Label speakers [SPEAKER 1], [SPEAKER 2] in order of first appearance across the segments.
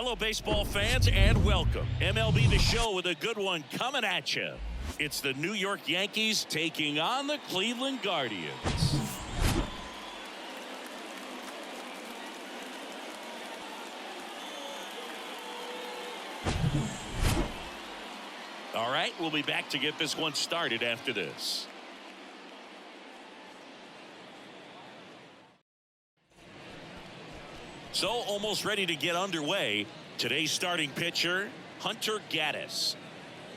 [SPEAKER 1] Hello, baseball fans, and welcome. MLB The Show with a good one coming at you. It's the New York Yankees taking on the Cleveland Guardians. All right, we'll be back to get this one started after this. So, almost ready to get underway. Today's starting pitcher, Hunter Gaddis.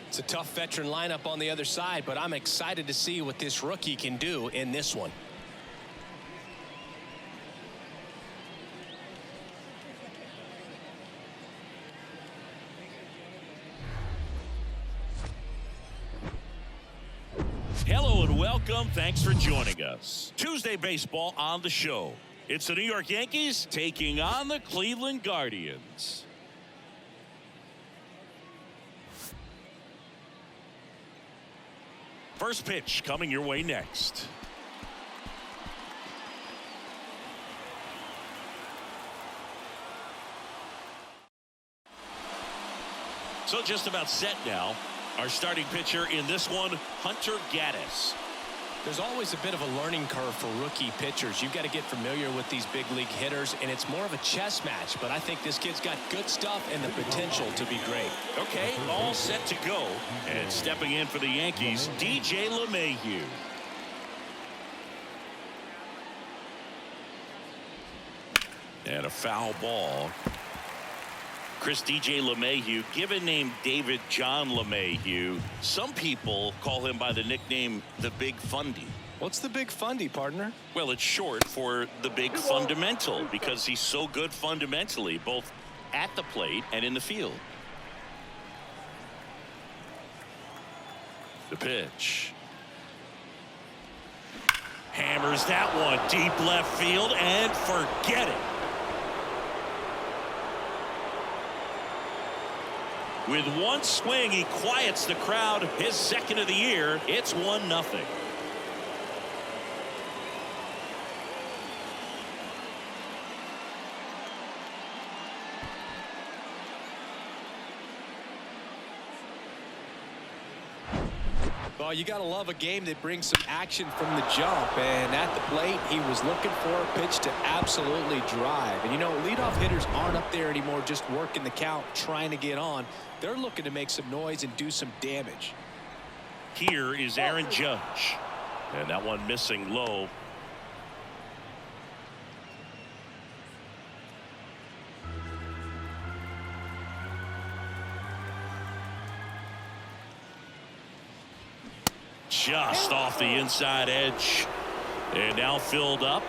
[SPEAKER 2] It's a tough veteran lineup on the other side, but I'm excited to see what this rookie can do in this one.
[SPEAKER 1] Hello and welcome. Thanks for joining us. Tuesday baseball on the show. It's the New York Yankees taking on the Cleveland Guardians. First pitch coming your way next. So just about set now. Our starting pitcher in this one, Hunter Gaddis.
[SPEAKER 2] There's always a bit of a learning curve for rookie pitchers. You've got to get familiar with these big league hitters, and it's more of a chess match. But I think this kid's got good stuff and the potential to be great.
[SPEAKER 1] Okay, all set to go. And stepping in for the Yankees, DJ LeMahieu. And a foul ball. DJ LeMahieu, given name David John LeMahieu. Some people call him by the nickname the Big Fundy.
[SPEAKER 2] What's the Big Fundy, partner?
[SPEAKER 1] Well, it's short for the Big Fundamental because he's so good fundamentally, both at the plate and in the field. The pitch. Hammers that one deep left field and forget it. With one swing, he quiets the crowd. His second of the year. It's 1-0.
[SPEAKER 2] Well, you got to love a game that brings some action from the jump. And at the plate, he was looking for a pitch to absolutely drive. And, you know, leadoff hitters aren't up there anymore just working the count, trying to get on. They're looking to make some noise and do some damage.
[SPEAKER 1] Here is Aaron Judge. And that one missing low. Just off the inside edge. And now filled up.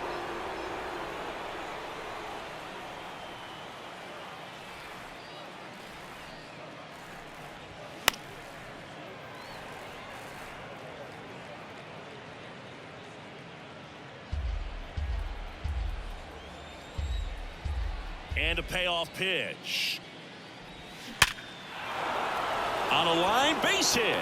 [SPEAKER 1] And a payoff pitch. On a line, base hit.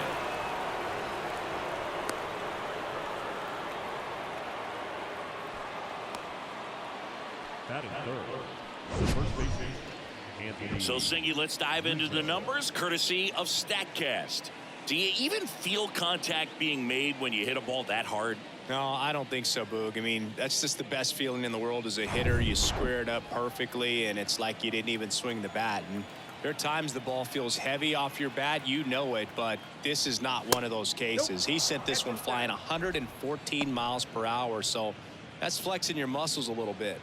[SPEAKER 1] So, Singy, let's dive into the numbers, courtesy of StatCast. Do you even feel contact being made when you hit a ball that hard?
[SPEAKER 2] No, I don't think so, Boog. I mean, that's just the best feeling in the world as a hitter. You square it up perfectly, and it's like you didn't even swing the bat. And there are times the ball feels heavy off your bat. You know it, but this is not one of those cases. He sent this one flying 114 miles per hour, so that's flexing your muscles a little bit.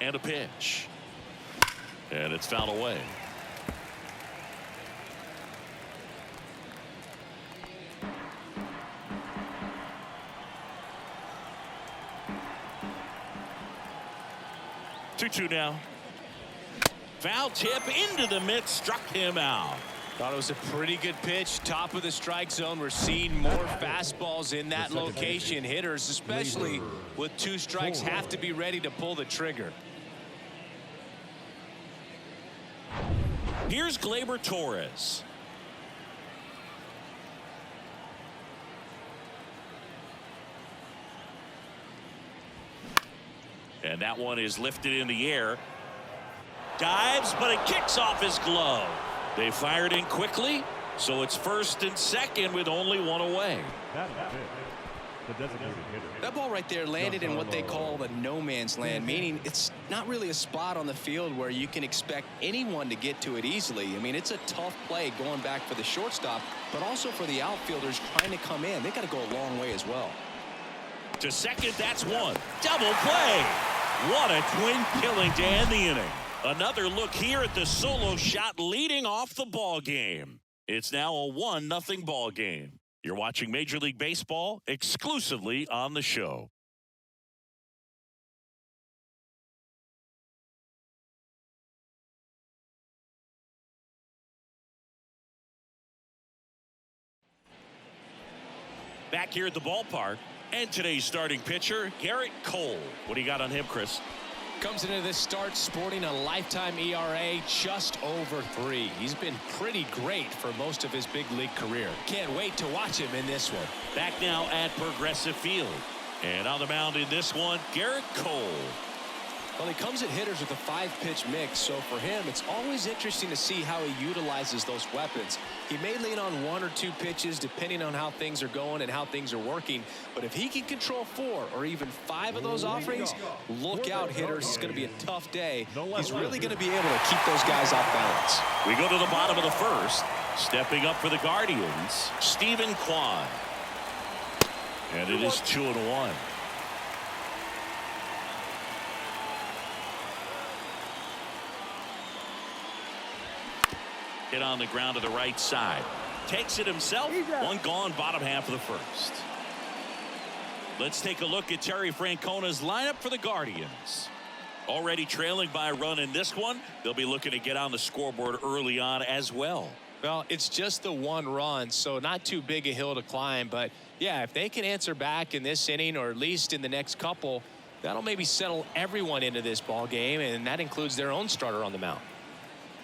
[SPEAKER 1] And a pitch. And it's fouled away. Two now. Foul tip into the mitt, struck him out.
[SPEAKER 2] Thought it was a pretty good pitch. Top of the strike zone. We're seeing more fastballs in that location. Hitters, especially with 2 strikes, have to be ready to pull the trigger.
[SPEAKER 1] Here's Gleyber Torres. And that one is lifted in the air. Dives, but it kicks off his glove. They fired in quickly, so it's first and second with only one away.
[SPEAKER 2] That ball right there landed in what they call the no man's land, meaning it's not really a spot on the field where you can expect anyone to get to it easily. I mean, it's a tough play going back for the shortstop, but also for the outfielders trying to come in. They got to go a long way as well.
[SPEAKER 1] To second, that's one. Double play. What a twin killing to end the inning. Another look here at the solo shot leading off the ball game. It's now a 1-0 ball game. You're watching Major League Baseball exclusively on the show. Back here at the ballpark, and today's starting pitcher, Garrett Cole. What do you got on him, Chris?
[SPEAKER 2] Comes into this start sporting a lifetime ERA just over 3. He's been pretty great for most of his big league career. Can't wait to watch him in this one.
[SPEAKER 1] Back now at Progressive Field. And on the mound in this one, Garrett Cole.
[SPEAKER 2] Well, he comes at hitters with a 5-pitch mix, so for him, it's always interesting to see how he utilizes those weapons. He may lean on 1 or 2 pitches depending on how things are going and how things are working, but if he can control 4 or even 5 of those offerings, look out, hitters. It's going to be a tough day. He's really going to be able to keep those guys off balance.
[SPEAKER 1] We go to the bottom of the first. Stepping up for the Guardians, Stephen Kwan. And it is 2-1. Hit on the ground to the right side. Takes it himself. One gone, bottom half of the first. Let's take a look at Terry Francona's lineup for the Guardians. Already trailing by a run in this one. They'll be looking to get on the scoreboard early on as well.
[SPEAKER 2] Well, it's just the 1 run, so not too big a hill to climb. But, yeah, if they can answer back in this inning or at least in the next couple, that'll maybe settle everyone into this ball game, and that includes their own starter on the mound.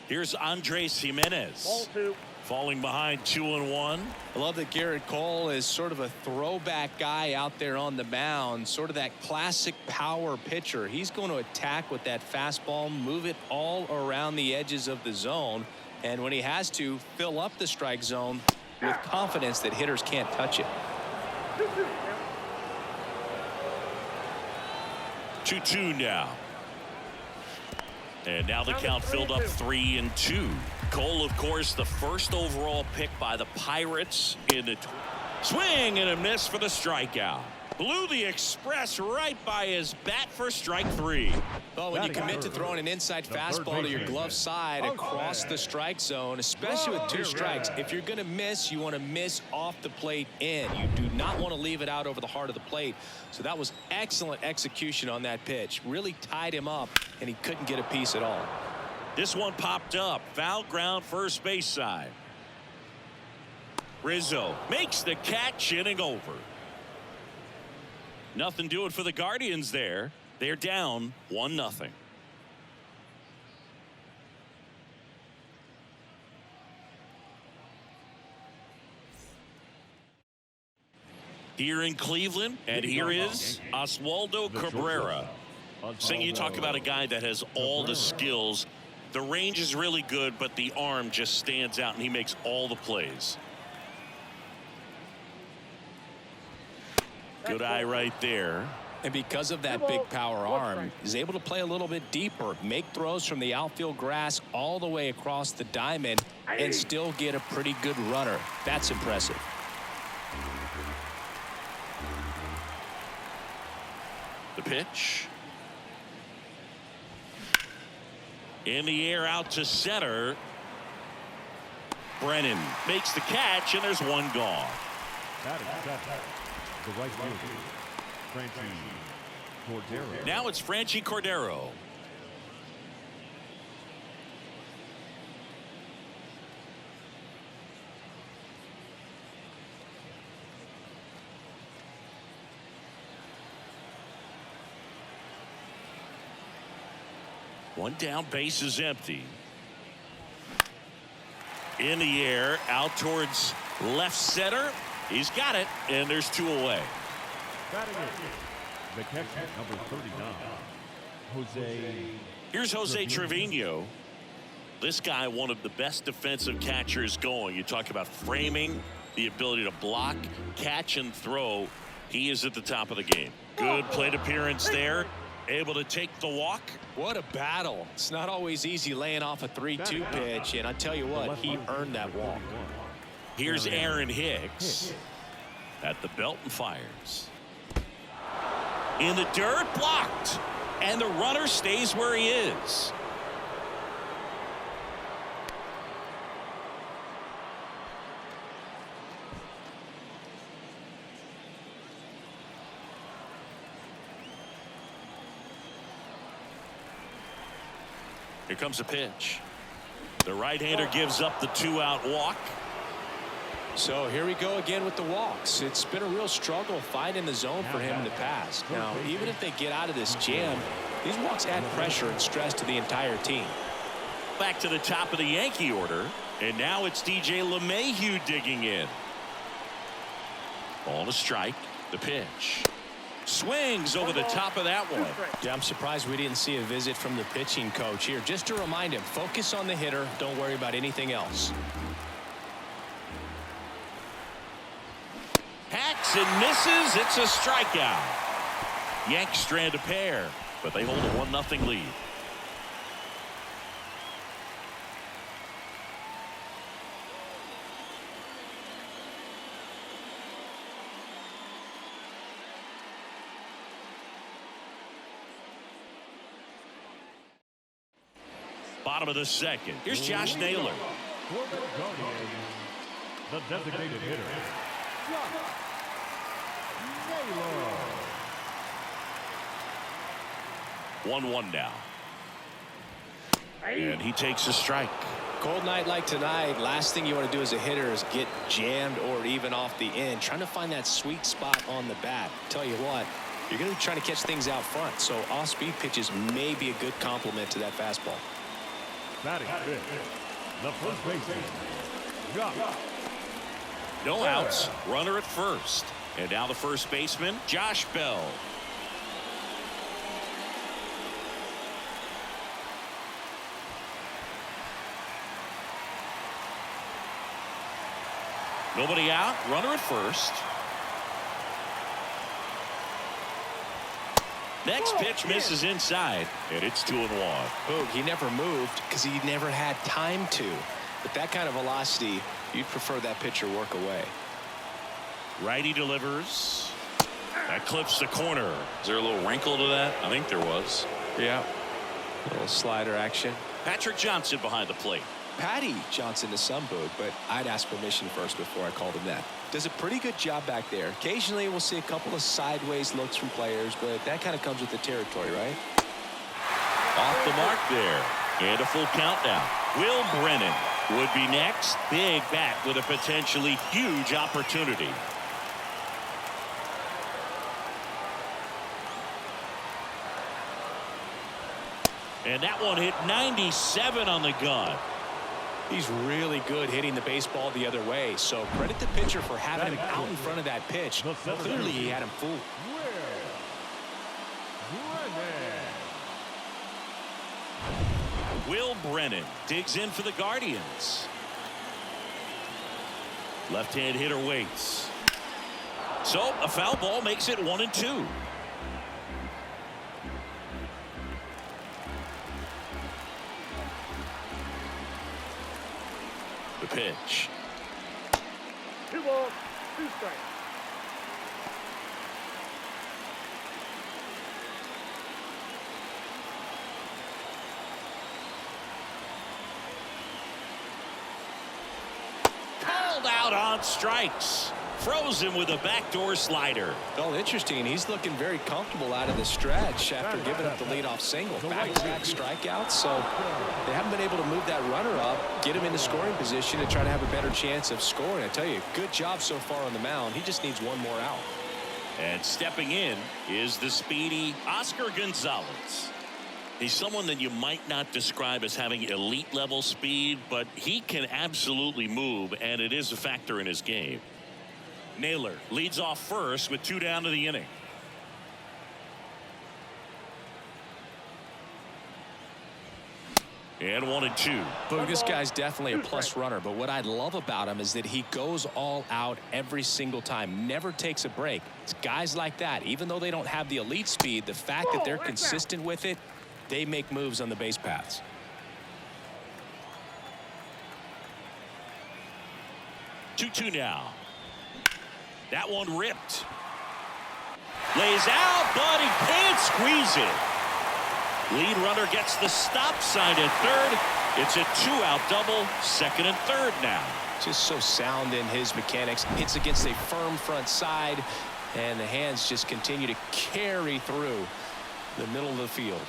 [SPEAKER 1] Here's Andres Jimenez. Falling behind 2-1.
[SPEAKER 2] I love that Garrett Cole is sort of a throwback guy out there on the mound, sort of that classic power pitcher. He's going to attack with that fastball, move it all around the edges of the zone, and when he has to, fill up the strike zone with confidence that hitters can't touch it.
[SPEAKER 1] 2-2 now. And now the count filled up 3-2. Cole, of course, the first overall pick by the Pirates in the swing and a miss for the strikeout. Blew the express right by his bat for strike 3.
[SPEAKER 2] Well, when you commit to throwing an inside fastball to your glove side across the strike zone, especially with 2 strikes, if you're going to miss, you want to miss off the plate in. You do not want to leave it out over the heart of the plate. So that was excellent execution on that pitch. Really tied him up, and he couldn't get a piece at all.
[SPEAKER 1] This one popped up. Foul ground, first base side. Rizzo makes the catch, inning over. Nothing doing for the Guardians there. They're down 1-0. Here in Cleveland, and here is Oswaldo Cabrera. Saying you talk about a guy that has all the skills. The range is really good, but the arm just stands out, and he makes all the plays. Good eye right there.
[SPEAKER 2] And because of that big power arm, he's able to play a little bit deeper, make throws from the outfield grass all the way across the diamond, and still get a pretty good runner. That's impressive.
[SPEAKER 1] The pitch. In the air out to center. Brennan makes the catch, and there's one gone.
[SPEAKER 3] The right fielder, Franchi Cordero.
[SPEAKER 1] Now it's Franchi Cordero. One down, base is empty. In the air, out towards left center. He's got it, and there's 2 away.
[SPEAKER 3] Batting it, the catcher, number 39,
[SPEAKER 1] Here's Jose Trevino. This guy, one of the best defensive catchers going. You talk about framing, the ability to block, catch, and throw. He is at the top of the game. Good plate appearance there. Able to take the walk.
[SPEAKER 2] What a battle. It's not always easy laying off a 3-2 pitch, and I tell you what, he earned that walk.
[SPEAKER 1] Here's Aaron Hicks at the belt and fires. In the dirt, blocked. And the runner stays where he is. Here comes a pitch. The right-hander gives up the 2-out walk.
[SPEAKER 2] So here we go again with the walks. It's been a real struggle finding the zone for him in the past. Now, even if they get out of this jam, these walks add pressure and stress to the entire team.
[SPEAKER 1] Back to the top of the Yankee order, and now it's DJ LeMahieu digging in. Ball to strike. The pitch. Swings over the top of that one.
[SPEAKER 2] Yeah, I'm surprised we didn't see a visit from the pitching coach here. Just to remind him, focus on the hitter. Don't worry about anything else.
[SPEAKER 1] Hacks and misses. It's a strikeout. Yanks strand a pair, but they hold a 1-0 lead. Bottom of the second. Here's Josh Naylor.
[SPEAKER 3] The designated hitter.
[SPEAKER 1] 1-1 now. And he takes a strike.
[SPEAKER 2] Cold night like tonight, last thing you want to do as a hitter is get jammed or even off the end. Trying to find that sweet spot on the bat. Tell you what, you're going to be trying to catch things out front. So off-speed pitches may be a good complement to that fastball.
[SPEAKER 3] Batting fifth, the first baseman, Josh.
[SPEAKER 1] No outs. Runner at first. And now the first baseman, Josh Bell. Nobody out. Runner at first. Next pitch misses inside, and it's 2-1.
[SPEAKER 2] Boog, he never moved because he never had time to. But that kind of velocity, you'd prefer that pitcher work away.
[SPEAKER 1] Righty delivers. That clips the corner. Is there a little wrinkle to that? I think there was.
[SPEAKER 2] Yeah. A little slider action.
[SPEAKER 1] Patrick Johnson behind the plate.
[SPEAKER 2] Patty Johnson to some, Boog, but I'd ask permission first before I called him that. Does a pretty good job back there. Occasionally we'll see a couple of sideways looks from players, but that kind of comes with the territory, right?
[SPEAKER 1] Off the mark there. And a full count now. Will Brennan would be next. Big bat with a potentially huge opportunity. And that one hit 97 on the gun.
[SPEAKER 2] He's really good hitting the baseball the other way. So credit the pitcher for having him out in front of that pitch. Clearly he had him fooled.
[SPEAKER 1] Will Brennan digs in for the Guardians. Left-hand hitter waits. So a foul ball makes it 1-2. The pitch.
[SPEAKER 4] 2 balls, 2 strikes.
[SPEAKER 1] Called out on strikes. Froze him with a backdoor slider.
[SPEAKER 2] Well, interesting. He's looking very comfortable out of the stretch after giving up the leadoff single. Back-to-back strikeouts, so they haven't been able to move that runner up, get him in the scoring position, and try to have a better chance of scoring. I tell you, good job so far on the mound. He just needs one more out.
[SPEAKER 1] And stepping in is the speedy Oscar Gonzalez. He's someone that you might not describe as having elite level speed, but he can absolutely move, and it is a factor in his game. Naylor leads off first with 2 down to the inning. And 1-2.
[SPEAKER 2] Boog, this guy's definitely a plus runner, but what I love about him is that he goes all out every single time, never takes a break. It's guys like that, even though they don't have the elite speed, the fact that they're consistent with it, they make moves on the base paths.
[SPEAKER 1] Two now. That one ripped. Lays out, but he can't squeeze it. Lead runner gets the stop sign at third. It's a 2-out double, second and third now.
[SPEAKER 2] Just so sound in his mechanics. Hits against a firm front side, and the hands just continue to carry through the middle of the field.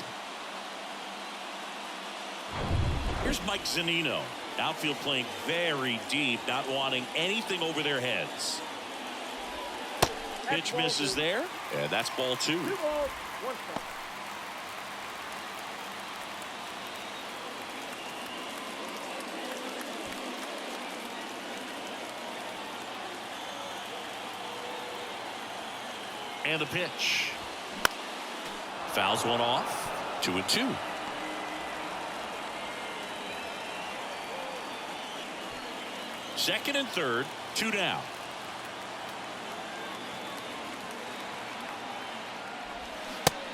[SPEAKER 1] Here's Mike Zunino. Outfield playing very deep, not wanting anything over their heads. Pitch misses there, and that's ball 2.
[SPEAKER 4] 2 balls, 1 strike.
[SPEAKER 1] And the pitch. Fouls one off. 2-2. Second and third, 2 down.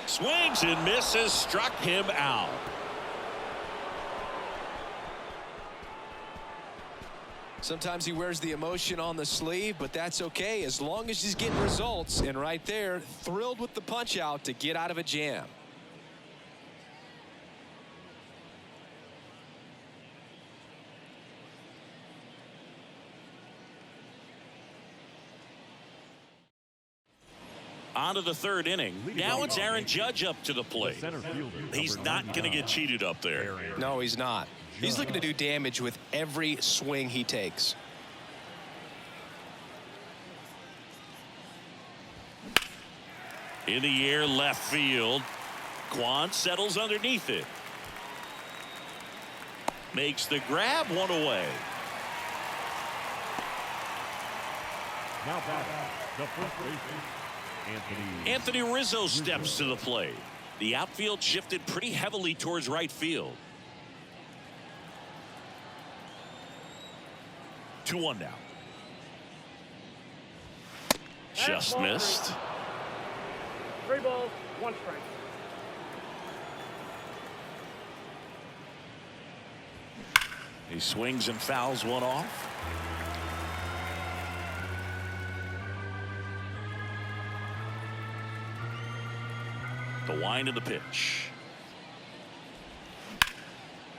[SPEAKER 1] Swings and misses, struck him out.
[SPEAKER 2] Sometimes he wears the emotion on the sleeve, but that's okay as long as he's getting results. And right there, thrilled with the punch out to get out of a jam.
[SPEAKER 1] On to the third inning. Now it's Aaron Judge up to the plate. He's not going to get cheated up there.
[SPEAKER 2] No, he's not. He's looking to do damage with every swing he takes.
[SPEAKER 1] In the air, left field. Quan settles underneath it. Makes the grab, one away.
[SPEAKER 3] Now back, the first baseman,
[SPEAKER 1] Anthony Rizzo steps to the plate. The outfield shifted pretty heavily towards right field. 2-1 now. Just missed.
[SPEAKER 4] 3 balls, 1 strike.
[SPEAKER 1] He swings and fouls one off. The wind of the pitch.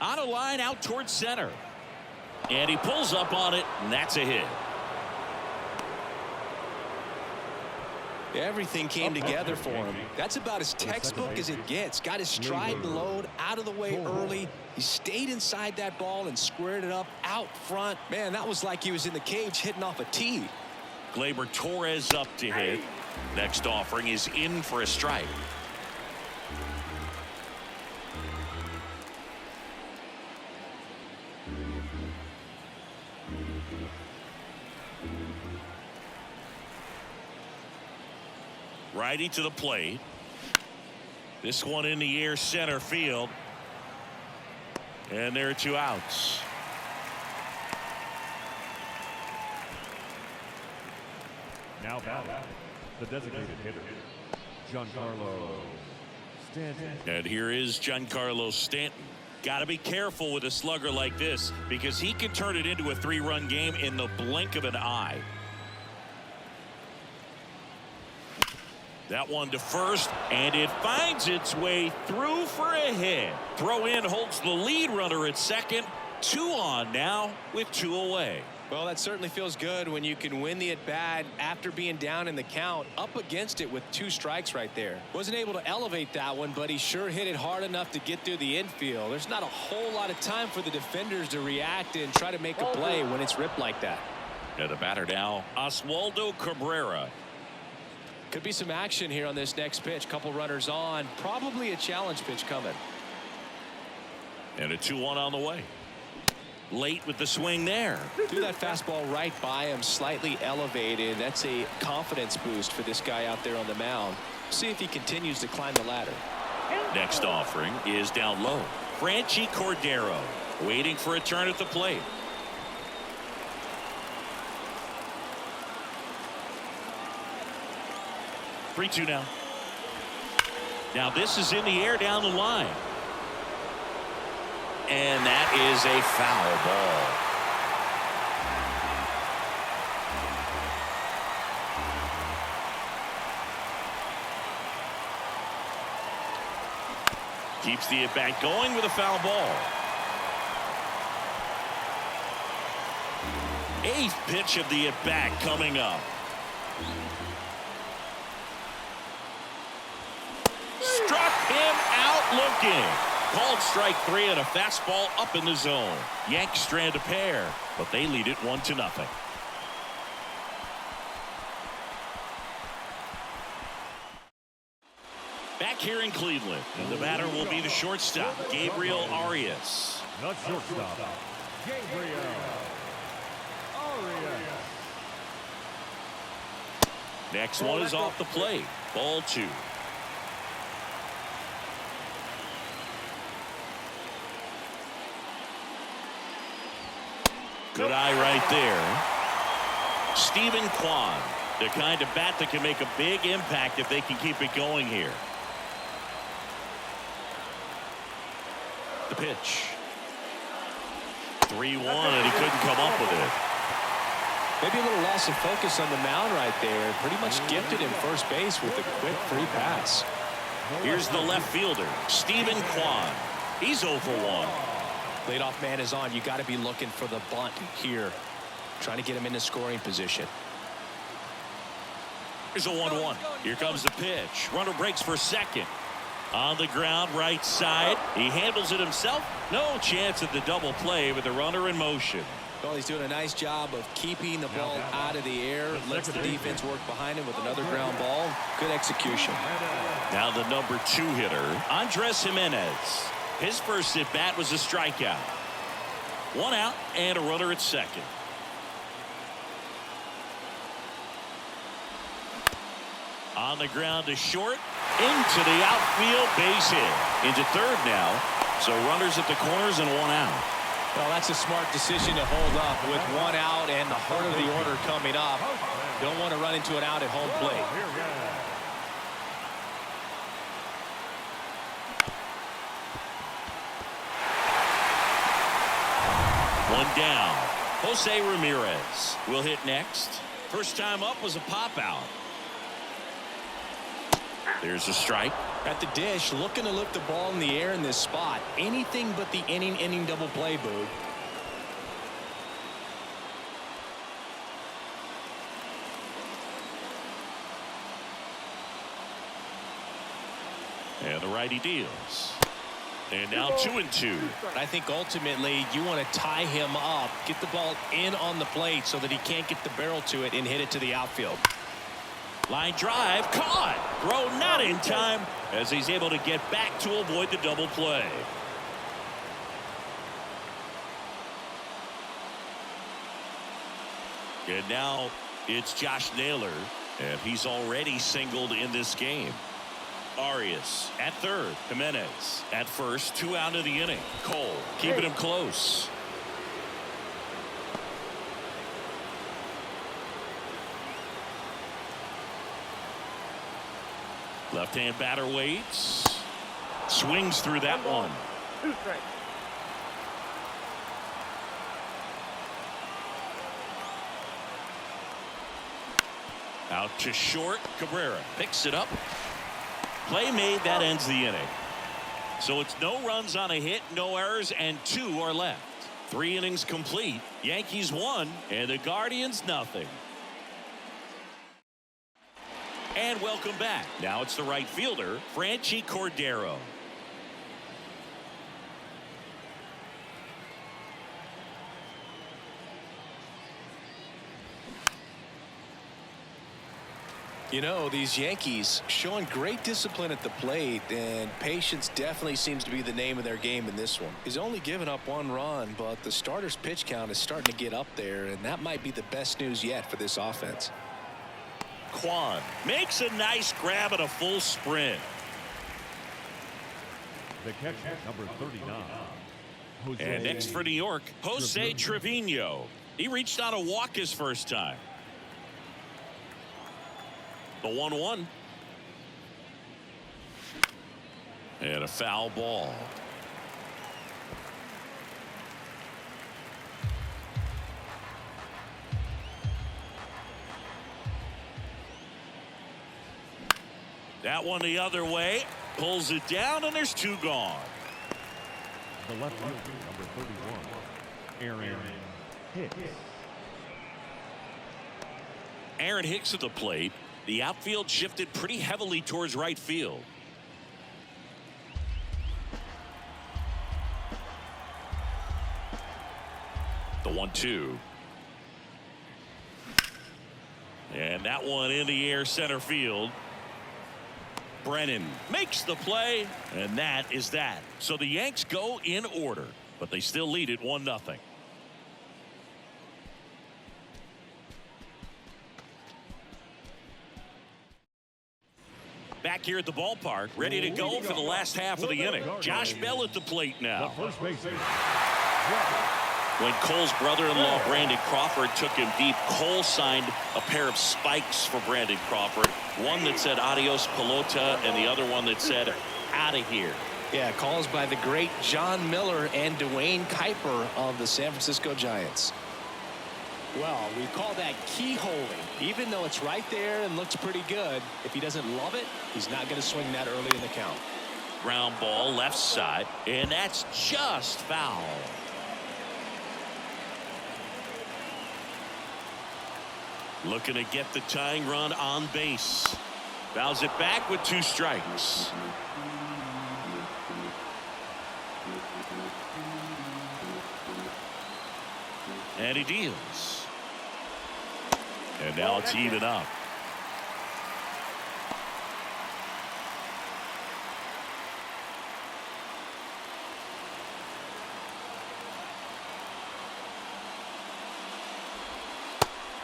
[SPEAKER 1] On a line out towards center. And he pulls up on it, and that's a hit.
[SPEAKER 2] Everything came together for him. That's about as textbook as it gets. Got his stride and load out of the way early. He stayed inside that ball and squared it up out front. Man, that was like he was in the cage hitting off a tee.
[SPEAKER 1] Gleyber Torres up to hit. Next offering is in for a strike. Righty to the plate. This one in the air, center field. And there are 2 outs.
[SPEAKER 3] Now batting, the designated hitter, Giancarlo Stanton.
[SPEAKER 1] And here is Giancarlo Stanton. Got to be careful with a slugger like this because he can turn it into a 3-run game in the blink of an eye. That one to first, and it finds its way through for a hit. Throw in holds the lead runner at second. 2 on now with 2 away.
[SPEAKER 2] Well, that certainly feels good when you can win the at-bat after being down in the count, up against it with 2 strikes right there. Wasn't able to elevate that one, but he sure hit it hard enough to get through the infield. There's not a whole lot of time for the defenders to react and try to make a play when it's ripped like that.
[SPEAKER 1] And the batter now, Oswaldo Cabrera.
[SPEAKER 2] Could be some action here on this next pitch. Couple runners on. Probably a challenge pitch coming.
[SPEAKER 1] And a 2-1 on the way. Late with the swing there.
[SPEAKER 2] Threw that fastball right by him, slightly elevated. That's a confidence boost for this guy out there on the mound. See if he continues to climb the ladder.
[SPEAKER 1] Next offering is down low. Franchi Cordero, waiting for a turn at the plate. Three-two now. Now this is in the air down the line. And that is a foul ball. Keeps the at-bat going with a foul ball. Eighth pitch of the at-bat coming up. Struck him out looking. Called strike three and a fastball up in the zone. Yanks strand a pair, but they lead it 1-0. Back here in Cleveland, and the batter will be the shortstop, Gabriel Arias.
[SPEAKER 3] The shortstop, Gabriel Arias.
[SPEAKER 1] Next one is off the plate. Ball two. Good eye right there. Stephen Kwan, the kind of bat that can make a big impact if they can keep it going here. The pitch. 3-1, and he couldn't come up with it.
[SPEAKER 2] Maybe a little loss of focus on the mound right there. Pretty much gifted him first base with a quick free pass.
[SPEAKER 1] Here's the left fielder, Stephen Kwan. He's 0 for 1.
[SPEAKER 2] Leadoff man is on. You got to be looking for the bunt here. Trying to get him into scoring position.
[SPEAKER 1] Here's a 1-1. Here comes the pitch. Runner breaks for second. On the ground, right side. He handles it himself. No chance at the double play with the runner in motion.
[SPEAKER 2] Well, he's doing a nice job of keeping the ball out of the air. Lets the defense work behind him with another ground ball. Good execution.
[SPEAKER 1] Now the number 2 hitter, Andres Jimenez. His first at bat was a strikeout. 1 out and a runner at second. On the ground to short, into the outfield, base hit. Into third now, so runners at the corners and 1 out.
[SPEAKER 2] Well, that's a smart decision to hold up with 1 out and the heart of the order coming up. Don't want to run into an out at home plate.
[SPEAKER 1] One down. Jose Ramirez will hit next. First time up was a pop out. There's a strike.
[SPEAKER 2] At the dish, looking to lift the ball in the air in this spot. Anything but the inning double play, Boog.
[SPEAKER 1] And the righty deals. And now 2-2.
[SPEAKER 2] I think ultimately you want to tie him up, get the ball in on the plate so that he can't get the barrel to it and hit it to the outfield.
[SPEAKER 1] Line drive, caught. Throw not in time as he's able to get back to avoid the double play. And now it's Josh Naylor, and he's already singled in this game. Arias at third. Jimenez at first. 2 out of the inning. Cole keeping him close. Left-hand batter waits. Swings through that one.
[SPEAKER 4] 2 strikes.
[SPEAKER 1] Out to short. Cabrera picks it up. Play made. That ends the inning. So it's no runs on a hit, no errors, and 2 are left. 3 innings complete. Yankees 1 and the Guardians nothing. And welcome back. Now it's the right fielder, Franchi Cordero.
[SPEAKER 2] You know, these Yankees showing great discipline at the plate, and patience definitely seems to be the name of their game in this one. He's only given up 1 run, but the starter's pitch count is starting to get up there, and that might be the best news yet for this offense.
[SPEAKER 1] Kwan makes a nice grab at a full sprint.
[SPEAKER 3] The catcher, number 39.
[SPEAKER 1] And next for New York, Jose Trevino. He reached on a walk his first time. The 1-1. And a foul ball. That one the other way. Pulls it down, and there's two gone.
[SPEAKER 3] The left fielder, number 31, Aaron Hicks.
[SPEAKER 1] Aaron Hicks at the plate. The outfield shifted pretty heavily towards right field. The 1-2. And that one in the air center field. Brennan makes the play, and that is that. So the Yanks go in order, but they still lead it 1-0. Back here at the ballpark, ready to go for the last half of the inning. Josh Bell at the plate now.
[SPEAKER 3] First baseman.
[SPEAKER 1] When Cole's brother-in-law Brandon Crawford took him deep, Cole signed a pair of spikes for Brandon Crawford. One that said adios pelota and the other one that said out of here.
[SPEAKER 2] Yeah, calls by the great John Miller and Dwayne Kuiper of the San Francisco Giants. Well, we call that keyholing. Even though it's right there and looks pretty good, if he doesn't love it, he's not going to swing that early in the count.
[SPEAKER 1] Ground ball left side, and that's just foul. Looking to get the tying run on base. Fouls it back with 2 strikes. And he deals. And now it's even up.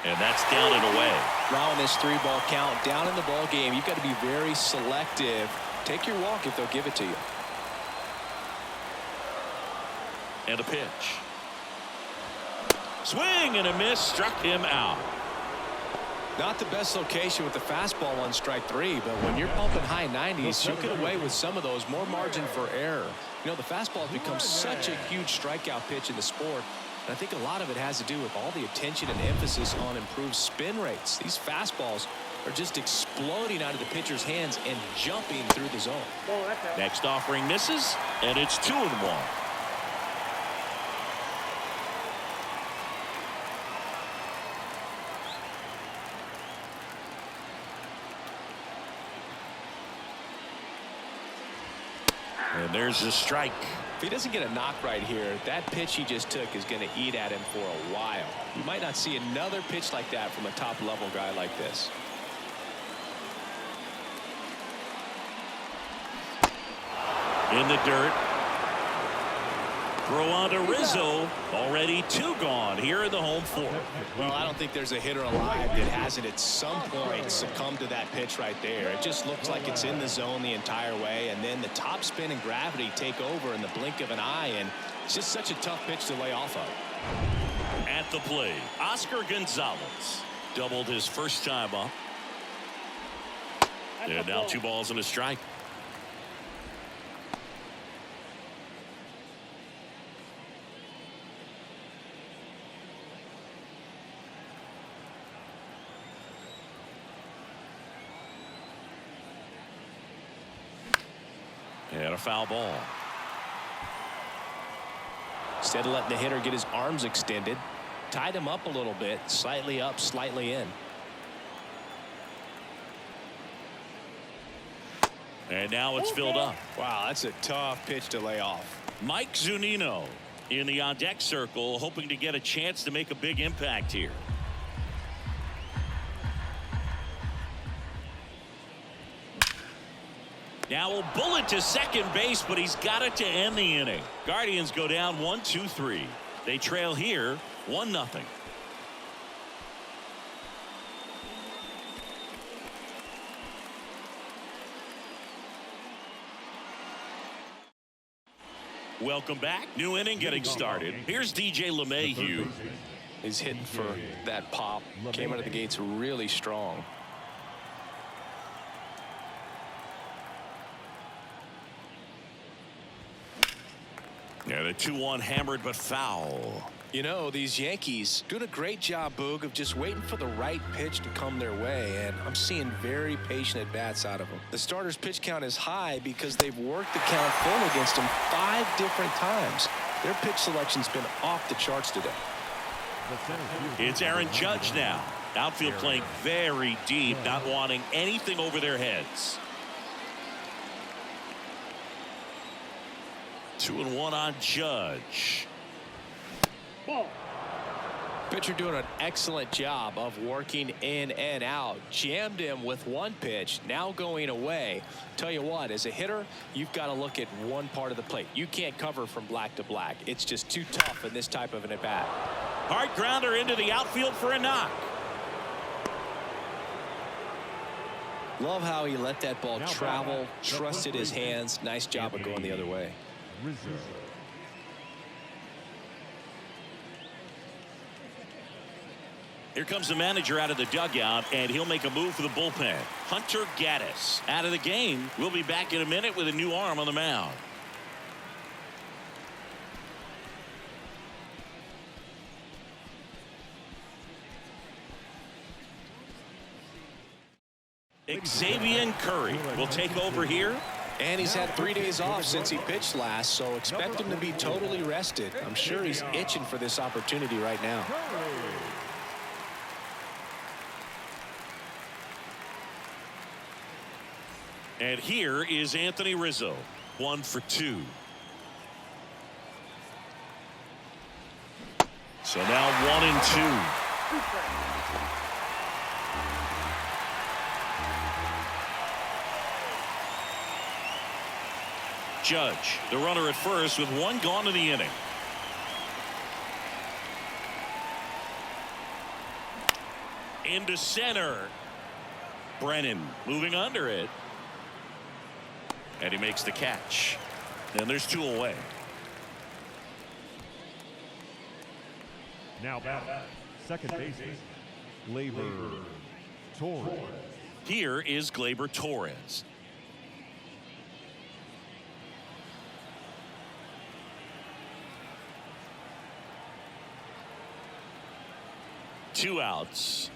[SPEAKER 1] And that's down and away.
[SPEAKER 2] Now in this 3-ball count, down in the ball game, you've got to be very selective. Take your walk if they'll give it to you.
[SPEAKER 1] And a pitch. Swing and a miss, struck him out.
[SPEAKER 2] Not the best location with the fastball on strike 3, but when you're pumping high 90s, you get away with some of those. More margin for error. You know, the fastball has become such a huge strikeout pitch in the sport. And I think a lot of it has to do with all the attention and emphasis on improved spin rates. These fastballs are just exploding out of the pitcher's hands and jumping through the zone.
[SPEAKER 1] Next offering misses, and it's 2-1. And there's the strike.
[SPEAKER 2] If he doesn't get a knock right here, that pitch he just took is going to eat at him for a while. You might not see another pitch like that from a top-level guy like this.
[SPEAKER 1] In the dirt. Throw on to Rizzo. Already 2 gone here in the home 4th.
[SPEAKER 2] Well, I don't think there's a hitter alive that hasn't at some point succumbed to that pitch right there. It just looks like it's in the zone the entire way, and then the top spin and gravity take over in the blink of an eye, and it's just such a tough pitch to lay off of.
[SPEAKER 1] At the plate, Oscar Gonzalez doubled his first time up. And now 2 balls and a strike. And a foul ball.
[SPEAKER 2] Instead of letting the hitter get his arms extended, tied him up a little bit, slightly up, slightly in.
[SPEAKER 1] And now it's filled up.
[SPEAKER 2] Wow, that's a tough pitch to lay off.
[SPEAKER 1] Mike Zunino in the on-deck circle, hoping to get a chance to make a big impact here. Now a bullet to second base, but he's got it to end the inning. Guardians go down 1-2-3. They trail here 1-0. Welcome back. New inning getting started. Here's DJ LeMahieu.
[SPEAKER 2] He's hitting for that pop. Came out of the gates really strong.
[SPEAKER 1] Yeah, the 2-1 hammered but foul.
[SPEAKER 2] You know, these Yankees doing a great job, Boog, of just waiting for the right pitch to come their way, and I'm seeing very patient at-bats out of them. The starter's pitch count is high because they've worked the count full against him 5 different times. Their pitch selection's been off the charts today.
[SPEAKER 1] It's Aaron Judge now. Outfield playing very deep, not wanting anything over their heads. 2-1 on Judge.
[SPEAKER 4] Ball.
[SPEAKER 2] Pitcher doing an excellent job of working in and out. Jammed him with one pitch, now going away. Tell you what, as a hitter, you've got to look at one part of the plate. You can't cover from black to black. It's just too tough in this type of an at-bat.
[SPEAKER 1] Hard grounder into the outfield for a knock.
[SPEAKER 2] Love how he let that ball travel, trusted his hands. Nice job of going the other way.
[SPEAKER 1] Here comes the manager out of the dugout, and he'll make a move for the bullpen. Hunter Gaddis out of the game. We'll be back in a minute with a new arm on the mound. Xavier Curry will take over here.
[SPEAKER 2] And he's had 3 days off since he pitched last, so expect him to be totally rested. I'm sure he's itching for this opportunity right now.
[SPEAKER 1] And here is Anthony Rizzo, 1 for 2. So now 1 and 2. Judge, the runner at first with 1 gone in the inning. Into center. Brennan moving under it. And he makes the catch. And there's 2 away.
[SPEAKER 3] Now back, second baseman, Gleyber Torres.
[SPEAKER 1] Here is Gleyber Torres. Two outs.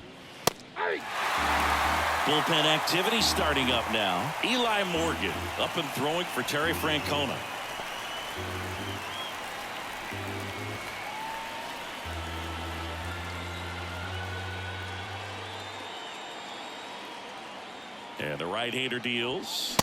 [SPEAKER 1] Bullpen activity starting up now. Eli Morgan up and throwing for Terry Francona. And the right-hander deals.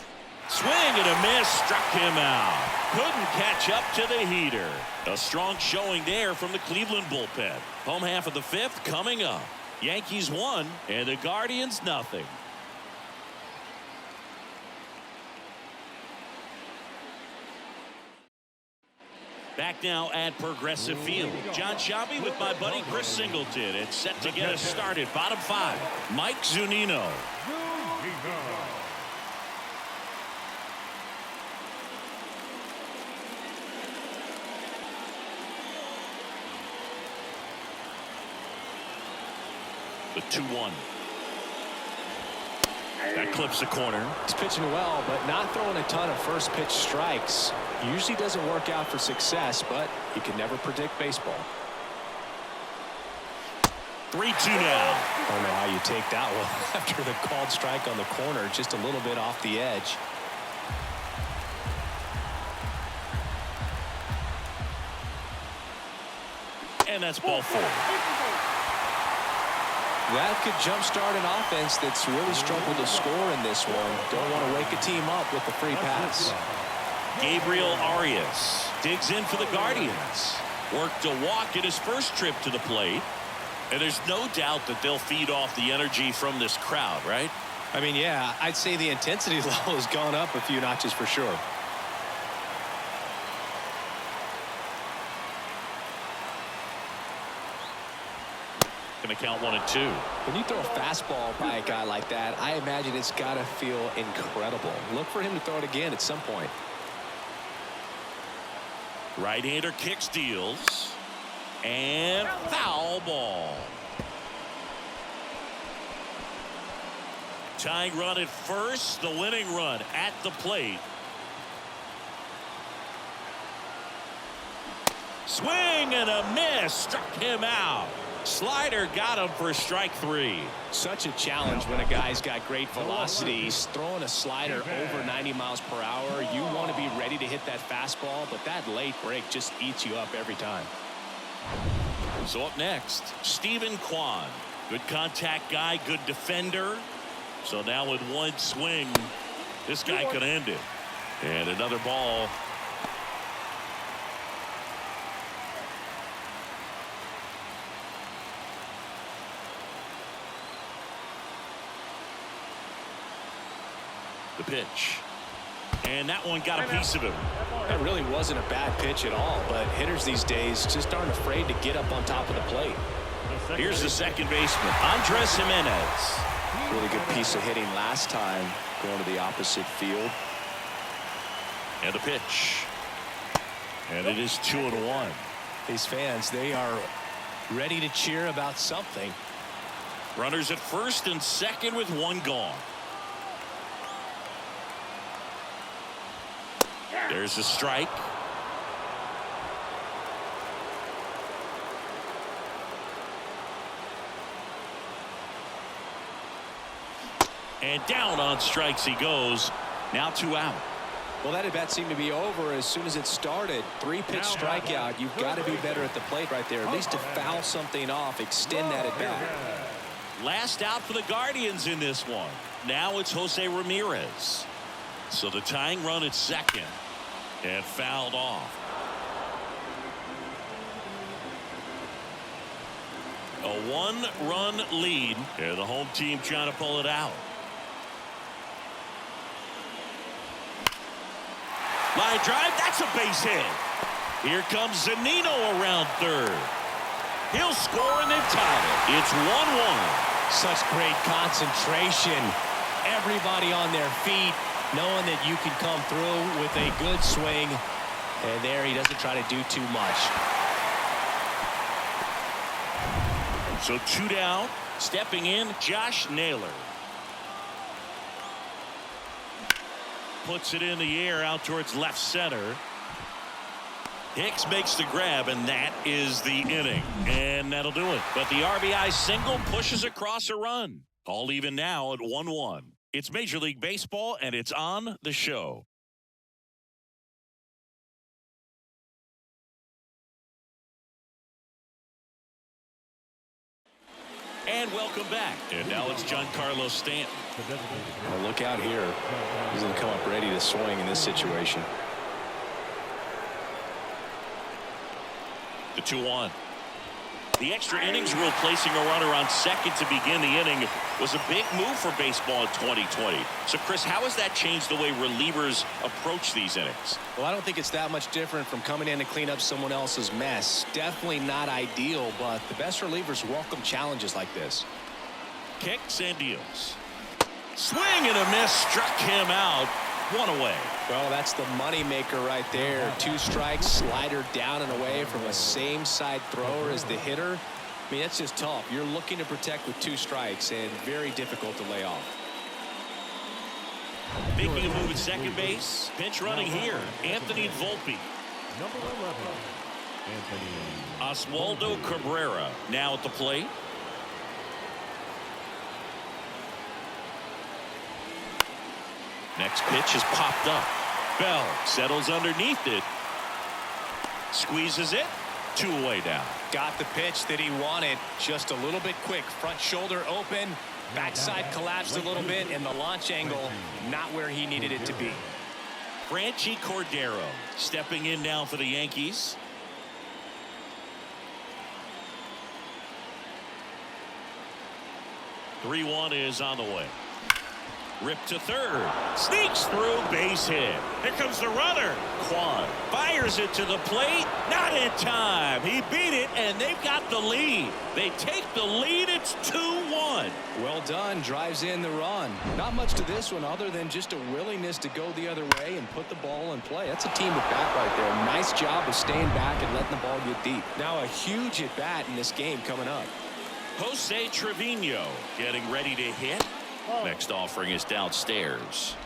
[SPEAKER 1] Swing and a miss, struck him out. Couldn't catch up to the heater. A strong showing there from the Cleveland bullpen. Home half of the 5th coming up. Yankees 1 and the Guardians nothing. Back now at Progressive Field. John Shabby with my buddy Chris Singleton. It's set to get us started. Bottom 5. Mike Zunino. The 2-1. That clips the corner.
[SPEAKER 2] He's pitching well, but not throwing a ton of first pitch strikes. Usually doesn't work out for success, but you can never predict baseball.
[SPEAKER 1] 3-2 now.
[SPEAKER 2] I don't know how you take that one after the called strike on the corner, just a little bit off the edge.
[SPEAKER 1] And that's ball 4.
[SPEAKER 2] That could jumpstart an offense that's really struggled to score in this one. Don't want to wake a team up with the free pass.
[SPEAKER 1] Gabriel Arias digs in for the Guardians. Worked a walk in his first trip to the plate. And there's no doubt that they'll feed off the energy from this crowd, right?
[SPEAKER 2] I mean, yeah, I'd say the intensity level has gone up a few notches for sure.
[SPEAKER 1] Going to count 1 and 2.
[SPEAKER 2] When you throw a fastball by a guy like that, I imagine it's got to feel incredible. Look for him to throw it again at some point.
[SPEAKER 1] Right-hander kicks, deals, and foul ball. Tying run at first, the winning run at the plate. Swing and a miss, struck him out. Slider got him for strike 3.
[SPEAKER 2] Such a challenge when a guy's got great velocity. He's throwing a slider over 90 miles per hour. You want to be ready to hit that fastball, but that late break just eats you up every time.
[SPEAKER 1] So up next, Steven Kwan. Good contact guy, good defender. So now with one swing, this guy could end it. And another ball. The pitch. And that one got a piece of him.
[SPEAKER 2] That really wasn't a bad pitch at all, but hitters these days just aren't afraid to get up on top of the plate.
[SPEAKER 1] Here's the second baseman, Andres Jimenez.
[SPEAKER 2] Really good piece of hitting last time, going to the opposite field.
[SPEAKER 1] And the pitch. And it is 2-1.
[SPEAKER 2] These fans, they are ready to cheer about something.
[SPEAKER 1] Runners at first and second with one gone. There's a strike. And down on strikes he goes. Now 2 out.
[SPEAKER 2] Well, that at bat seemed to be over as soon as it started. 3-pitch strikeout. You've got to be better at the plate right there, at least to foul something off, extend that at bat.
[SPEAKER 1] Last out for the Guardians in this one. Now it's Jose Ramirez. So the tying run at second. And fouled off. A 1-run lead. And the home team trying to pull it out. Line drive. That's a base hit. Here comes Zunino around third. He'll score and then tie it. It's 1-1.
[SPEAKER 2] Such great concentration. Everybody on their feet, knowing that you can come through with a good swing. And there he doesn't try to do too much.
[SPEAKER 1] So 2 down. Stepping in, Josh Naylor. Puts it in the air out towards left center. Hicks makes the grab, and that is the inning. And that'll do it. But the RBI single pushes across a run. All even now at 1-1. It's Major League Baseball, and it's on the show. And welcome back. And now it's Giancarlo Stanton.
[SPEAKER 2] Well, look out here. He's going to come up ready to swing in this situation.
[SPEAKER 1] The 2-1. The extra innings rule placing a runner on second to begin the inning was a big move for baseball in 2020. So, Chris, how has that changed the way relievers approach these innings?
[SPEAKER 2] Well, I don't think it's that much different from coming in to clean up someone else's mess. Definitely not ideal, but the best relievers welcome challenges like this.
[SPEAKER 1] Kicks and deals. Swing and a miss, struck him out. 1 away.
[SPEAKER 2] Well, that's the money maker right there. 2 strikes, slider down and away from a same side thrower as the hitter. I mean, that's just tough. You're looking to protect with 2 strikes and very difficult to lay off.
[SPEAKER 1] Making a move at second base. Pinch running here. Anthony Volpe.
[SPEAKER 3] Number 11, Anthony
[SPEAKER 1] Oswaldo Cabrera now at the plate. Next pitch is popped up. Bell settles underneath it. Squeezes it. 2 away down.
[SPEAKER 2] Got the pitch that he wanted. Just a little bit quick. Front shoulder open. Backside collapsed a little bit. And the launch angle not where he needed it to be.
[SPEAKER 1] Franchi Cordero stepping in now for the Yankees. The 3-1 is on the way. Ripped to third. Sneaks through. Base hit. Here comes the runner. Kwan fires it to the plate. Not in time. He beat it, and they've got the lead. They take the lead. It's 2-1.
[SPEAKER 2] Well done. Drives in the run. Not much to this one other than just a willingness to go the other way and put the ball in play. That's a team at bat right there. Nice job of staying back and letting the ball get deep. Now a huge at bat in this game coming up.
[SPEAKER 1] Jose Trevino getting ready to hit. Next offering is downstairs.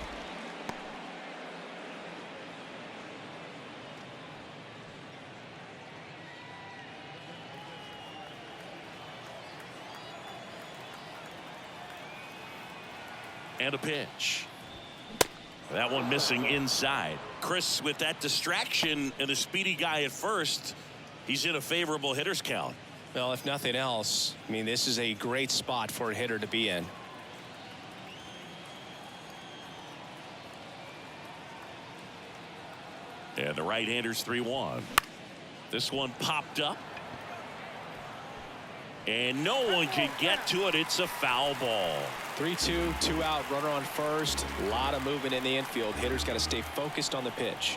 [SPEAKER 1] And a pitch. That one missing inside. Chris, with that distraction and a speedy guy at first, he's in a favorable hitter's count.
[SPEAKER 2] Well, if nothing else, I mean, this is a great spot for a hitter to be in.
[SPEAKER 1] And the right-hander's 3-1. This one popped up. And no one can get to it. It's a foul ball.
[SPEAKER 2] 3-2, 2 out, runner on first. A lot of movement in the infield. Hitter's got to stay focused on the pitch.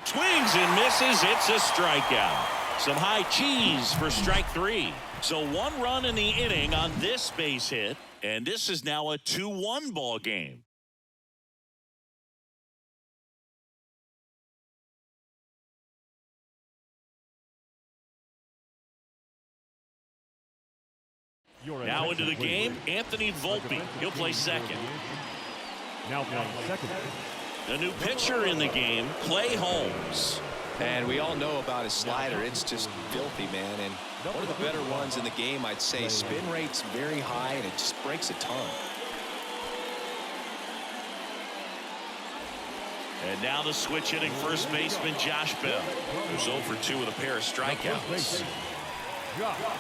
[SPEAKER 1] Swings and misses. It's a strikeout. Some high cheese for strike 3. So 1 run in the inning on this base hit. And this is now a 2-1 ball game. Now into the game, Anthony Volpe. He'll play second.
[SPEAKER 3] Now playing second.
[SPEAKER 1] A new pitcher in the game, Clay Holmes.
[SPEAKER 2] And we all know about his slider. It's just filthy, man. And one of the better ones in the game, I'd say. Spin rate's very high, and it just breaks a ton.
[SPEAKER 1] And now the switch hitting first baseman Josh Bell, who's 0 for 2 with a pair of strikeouts.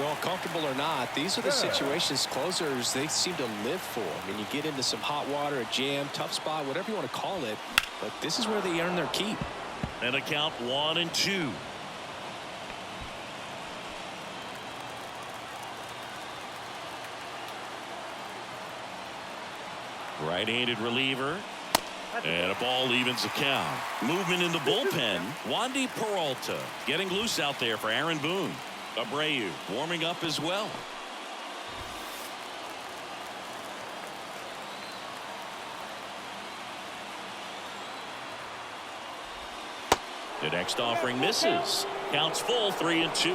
[SPEAKER 2] Well, comfortable or not, these are the situations closers they seem to live for. I mean, you get into some hot water, a jam, tough spot, whatever you want to call it, but this is where they earn their keep.
[SPEAKER 1] And a count 1-2. Right-handed reliever. And a ball evens the count. Movement in the bullpen. Wandy Peralta getting loose out there for Aaron Boone. Abreu warming up as well. The next offering misses. Counts full, 3-2.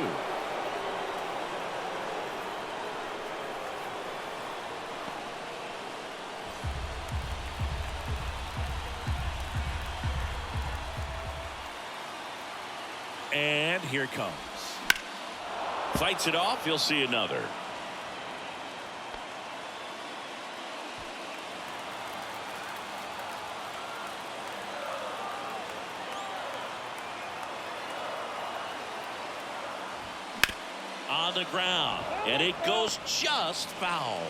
[SPEAKER 1] And here it comes. Fights it off. You'll see another. On the ground, and it goes just foul.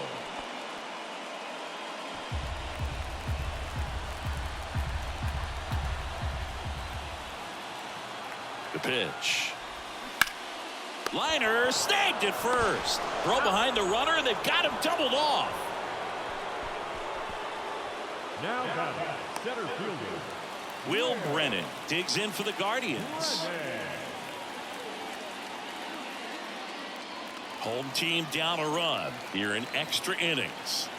[SPEAKER 1] The pitch. Liner snagged at first. Throw behind the runner, and they've got him doubled off.
[SPEAKER 3] Now batting, center fielder
[SPEAKER 1] Will Brennan digs in for the Guardians. Home team down a run here in extra innings.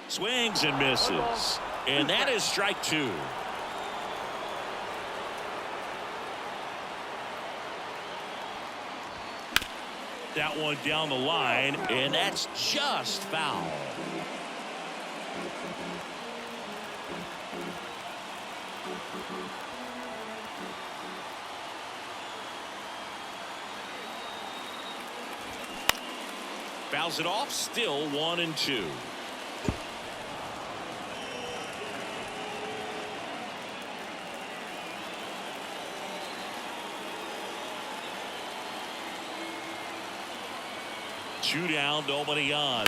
[SPEAKER 1] Swings and misses. And that is strike 2. That one down the line, and that's just foul. Fouls it off, still 1-2. Two down, nobody on.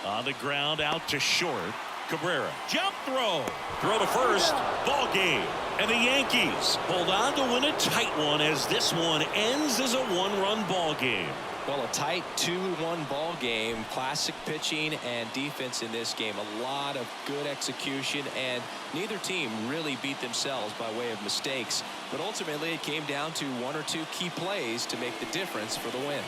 [SPEAKER 1] On the ground, out to short. Cabrera, jump throw. Throw to first. Ball game. And the Yankees hold on to win a tight one as this one ends as a one-run ball game.
[SPEAKER 5] Well, a tight 2-1 ball game. Classic pitching and defense in this game. A lot of good execution, and neither team really beat themselves by way of mistakes. But ultimately, it came down to one or two key plays to make the difference for the win.